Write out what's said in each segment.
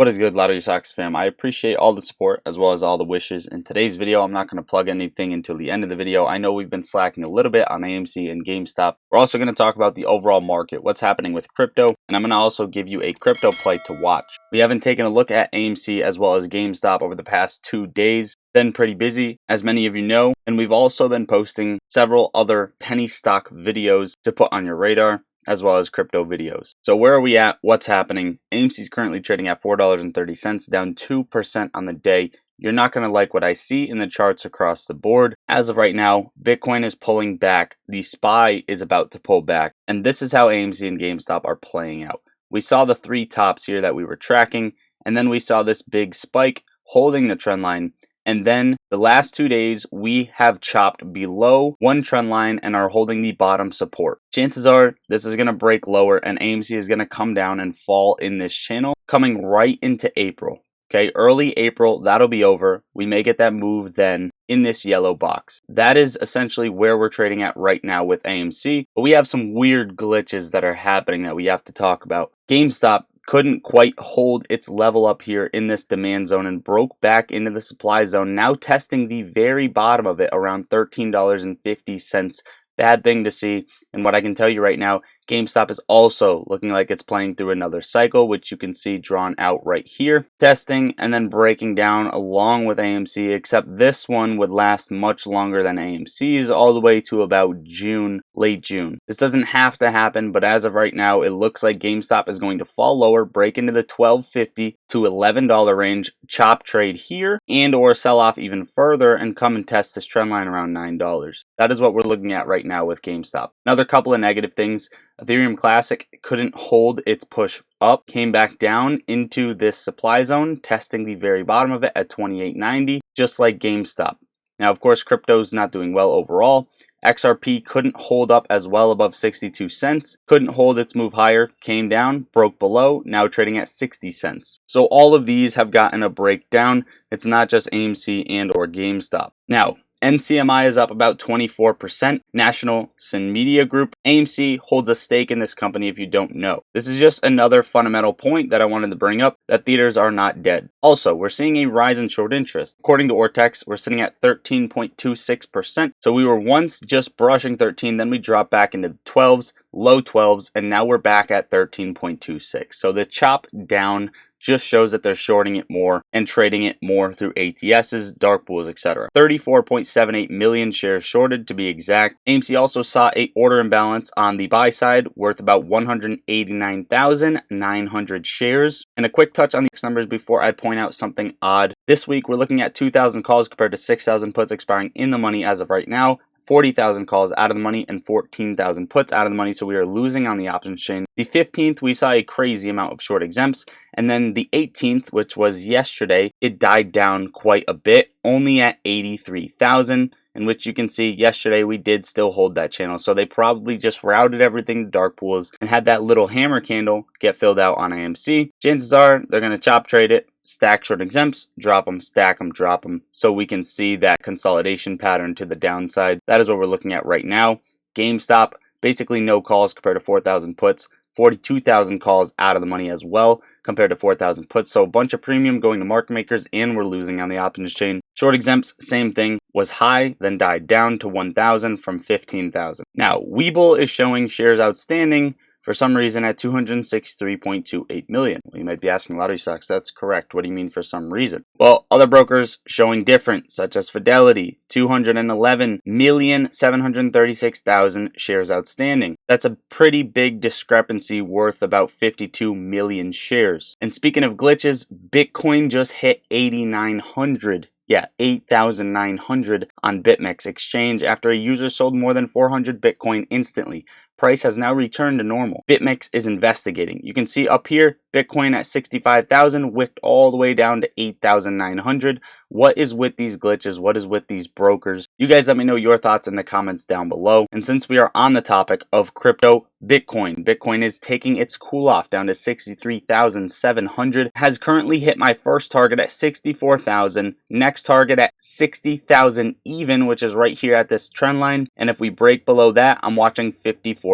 What is good, Lottery Sox fam? I appreciate all the support as well as all the wishes. In today's video, I'm not going to plug anything until the end of the video. I know we've been slacking a little bit on AMC and GameStop. We're also going to talk about the overall market, what's happening with crypto, and I'm going to also give you a crypto play to watch. We haven't taken a look at AMC as well as GameStop over the past 2 days. Been pretty busy, as many of you know, and we've also been posting several other penny stock videos to put on your radar, as well as crypto videos. So where are we at? What's happening? AMC is currently trading at $4.30, down 2% on the day. You're not going to like what I see in the charts across the board. As of right now, Bitcoin is pulling back. The SPY is about to pull back. And this is how AMC and GameStop are playing out. We saw the 3 tops here that we were tracking, and then we saw this big spike holding the trend line. And then the last 2 days, we have chopped below one trend line and are holding the bottom support. Chances are this is going to break lower and AMC is going to come down and fall in this channel coming right into April. Okay, early April, that'll be over. We may get that move then in this yellow box. That is essentially where we're trading at right now with AMC. But we have some weird glitches that are happening that we have to talk about. GameStop couldn't quite hold its level up here in this demand zone and broke back into the supply zone, now testing the very bottom of it around $13.50. Bad thing to see. And what I can tell you right now, GameStop is also looking like it's playing through another cycle, which you can see drawn out right here. Testing and then breaking down along with AMC, except this one would last much longer than AMC's, all the way to about June, late June. This doesn't have to happen, but as of right now, it looks like GameStop is going to fall lower, break into the $12.50 to $11 range, chop trade here, and or sell off even further and come and test this trend line around $9. That is what we're looking at right now with GameStop. Another couple of negative things. Ethereum Classic couldn't hold its push up, came back down into this supply zone, testing the very bottom of it at $28.90, just like GameStop. Now, of course, crypto's not doing well overall. XRP couldn't hold up as well above 62 cents, couldn't hold its move higher, came down, broke below, now trading at 60 cents. So all of these have gotten a breakdown. It's not just AMC and or GameStop. Now, NCMI is up about 24%. National Sin Media Group. AMC holds a stake in this company if you don't know. This is just another fundamental point that I wanted to bring up, that theaters are not dead. Also, we're seeing a rise in short interest. According to Ortex, we're sitting at 13.26%. So we were once just brushing 13, then we dropped back into the 12s, low 12s, and now we're back at 13.26. So the chop down just shows that they're shorting it more and trading it more through ATSs, dark pools, etc. 34.78 million shares shorted to be exact. AMC also saw a order imbalance on the buy side worth about 189,900 shares. And a quick touch on these numbers before I point out something odd. This week we're looking at 2,000 calls compared to 6,000 puts expiring in the money as of right now. 40,000 calls out of the money and 14,000 puts out of the money, so we are losing on the options chain. The 15th, we saw a crazy amount of short exempts, and then the 18th, which was yesterday, it died down quite a bit, only at 83,000, in which you can see yesterday we did still hold that channel, so they probably just routed everything to dark pools and had that little hammer candle get filled out on AMC. Chances are they're going to chop trade it, stack short exempts, drop them, stack them, drop them, so we can see that consolidation pattern to the downside. That is what we're looking at right now. GameStop, basically no calls compared to 4,000 puts, 42,000 calls out of the money as well compared to 4,000 puts. So a bunch of premium going to market makers, and we're losing on the options chain. Short exempts, same thing, was high, then died down to 1,000 from 15,000. Now, Webull is showing shares outstanding for some reason at 263.28 million. Well, you might be asking, Lottery Stocks, that's correct. What do you mean for some reason? Well, other brokers showing different, such as Fidelity, 211,736,000 shares outstanding. That's a pretty big discrepancy worth about 52 million shares. And speaking of glitches, Bitcoin just hit 8,900. Yeah, 8,900 on BitMEX exchange after a user sold more than 400 Bitcoin instantly. Price has now returned to normal. BitMEX is investigating. You can see up here, Bitcoin at 65,000, wicked all the way down to 8,900. What is with these glitches? What is with these brokers? You guys let me know your thoughts in the comments down below. And since we are on the topic of crypto, Bitcoin is taking its cool off down to 63,700. Has currently hit my first target at 64,000. Next target at 60,000 even, which is right here at this trend line. And if we break below that, I'm watching 54,000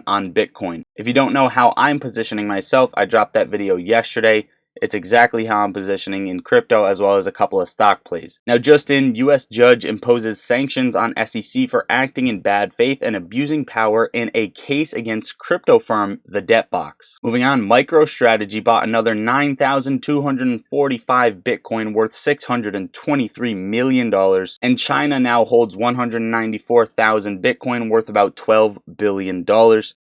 on Bitcoin. If you don't know how I'm positioning myself, I dropped that video yesterday. It's exactly how I'm positioning in crypto as well as a couple of stock plays. Now, just in, US judge imposes sanctions on SEC for acting in bad faith and abusing power in a case against crypto firm The Debt Box. Moving on, MicroStrategy bought another 9,245 Bitcoin worth $623 million, and China now holds 194,000 Bitcoin worth about $12 billion.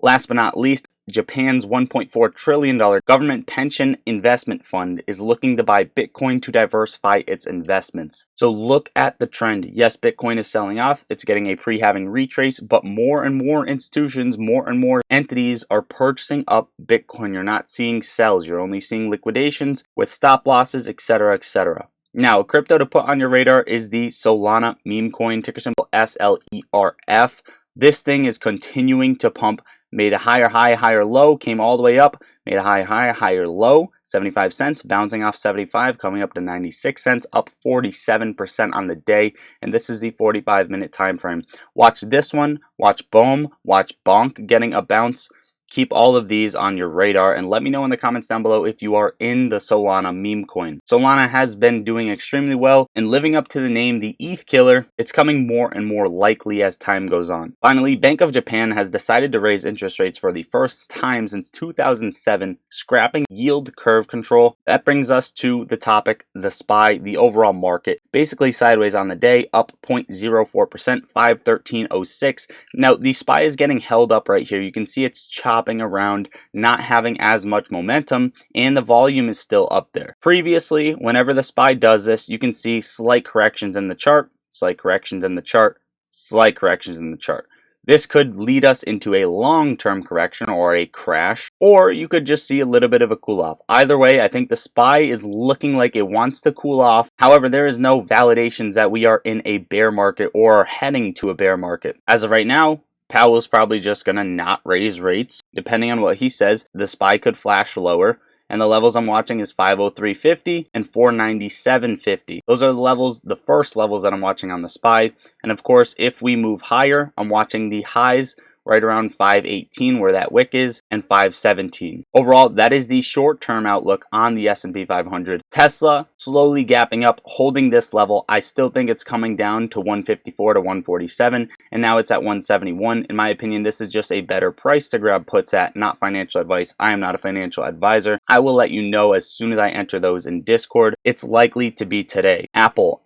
Last but not least, Japan's $1.4 trillion government pension investment fund is looking to buy Bitcoin to diversify its investments. So look at the trend. Yes, Bitcoin is selling off. It's getting a pre-halving retrace, but more and more institutions, more and more entities are purchasing up Bitcoin. You're not seeing sells. You're only seeing liquidations with stop losses, etc., etc. Now, a crypto to put on your radar is the Solana meme coin, ticker symbol SLERF. This thing is continuing to pump. Made a higher high, higher low, came all the way up, made a higher high, higher low, 75 cents, bouncing off 75, coming up to 96 cents, up 47% on the day, and this is the 45-minute time frame. Watch this one, watch Boom, watch Bonk getting a bounce. Keep all of these on your radar and let me know in the comments down below if you are in the Solana meme coin. Solana has been doing extremely well and living up to the name the ETH killer. It's coming more and more likely as time goes on. Finally, Bank of Japan has decided to raise interest rates for the first time since 2007, scrapping yield curve control. That brings us to the topic, the SPY, the overall market. Basically sideways on the day, up 0.04%, 513.06. Now, the SPY is getting held up right here. You can see it's chopping around, not having as much momentum, and the volume is still up there. Previously, whenever the SPY does this, you can see slight corrections in the chart, slight corrections in the chart, slight corrections in the chart. This could lead us into a long-term correction or a crash, or you could just see a little bit of a cool off. Either way, I think the SPY is looking like it wants to cool off. However, there is no validations that we are in a bear market or are heading to a bear market. As of right now, Powell's probably just going to not raise rates. Depending on what he says, the SPY could flash lower. And the levels I'm watching is 503.50 and 497.50. Those are the levels, the first levels that I'm watching on the SPY. And of course, if we move higher, I'm watching the highs right around 518 where that wick is, and 517. Overall, that is the short-term outlook on the S&P 500. Tesla slowly gapping up, holding this level. I still think it's coming down to 154 to 147, and now it's at 171. In my opinion, this is just a better price to grab puts at, not financial advice. I am not a financial advisor. I will let you know as soon as I enter those in Discord. It's likely to be today. Apple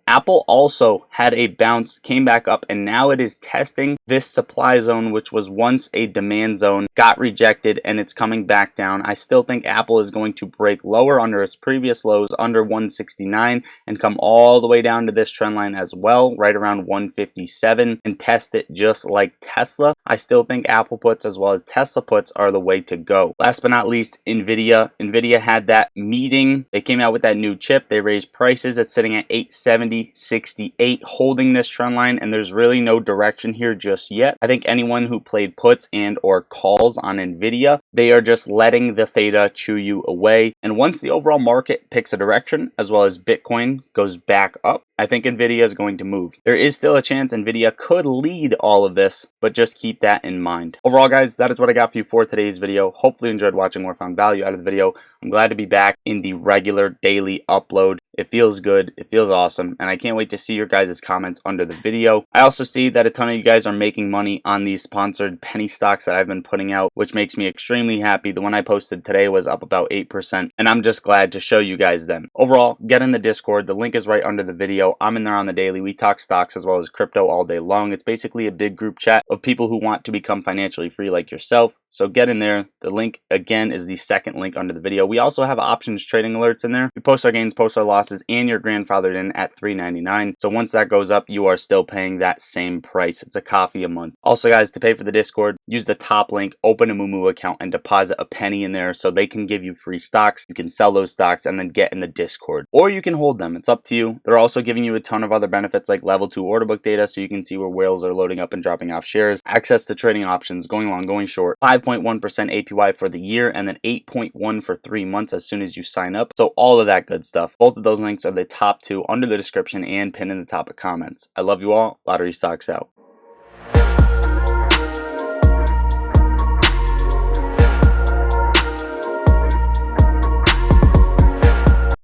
also had a bounce, came back up, and now it is testing this supply zone, which was once a demand zone, got rejected, and it's coming back down. I still think Apple is going to break lower under its previous lows under 169 and come all the way down to this trend line as well, right around 157, and test it just like Tesla. I still think Apple puts as well as Tesla puts are the way to go. Last but not least, Nvidia had that meeting. They came out with that new chip. They raised prices. It's sitting at 870.68, holding this trend line, and there's really no direction here just yet. I think anyone who played puts and or calls on Nvidia, they are just letting the theta chew you away. And once the overall market picks a direction, as well as Bitcoin goes back up, I think Nvidia is going to move. There is still a chance Nvidia could lead all of this, but just keep that in mind. Overall, guys, that is what I got for you for today's video. Hopefully you enjoyed watching or found value out of the video. I'm glad to be back in the regular daily upload. It feels good, it feels awesome, and I can't wait to see your guys' comments under the video. I also see that a ton of you guys are making money on these sponsored penny stocks that I've been putting out, which makes me extremely happy. The one I posted today was up about 8%, and I'm just glad to show you guys them. Overall, get in the Discord. The link is right under the video. I'm in there on the daily. We talk stocks as well as crypto all day long. It's basically a big group chat of people who want to become financially free like yourself. So get in there. The link, again, is the second link under the video. We also have options trading alerts in there. We post our gains, post our losses, and you're grandfathered in at $3.99. So once that goes up, you are still paying that same price. It's a coffee a month. Also, guys, to pay for the Discord, use the top link, open a Moomoo account, and deposit a penny in there so they can give you free stocks. You can sell those stocks and then get in the Discord. Or you can hold them. It's up to you. They're also giving you a ton of other benefits like level 2 order book data so you can see where whales are loading up and dropping off shares, access to trading options, going long, going short, 5.1% APY for the year, and then 8.1 for 3 months as soon as you sign up. So all of that good stuff. Both of those links are the top two under the description and pinned in the top of comments. I love you all. Lottery Stocks out.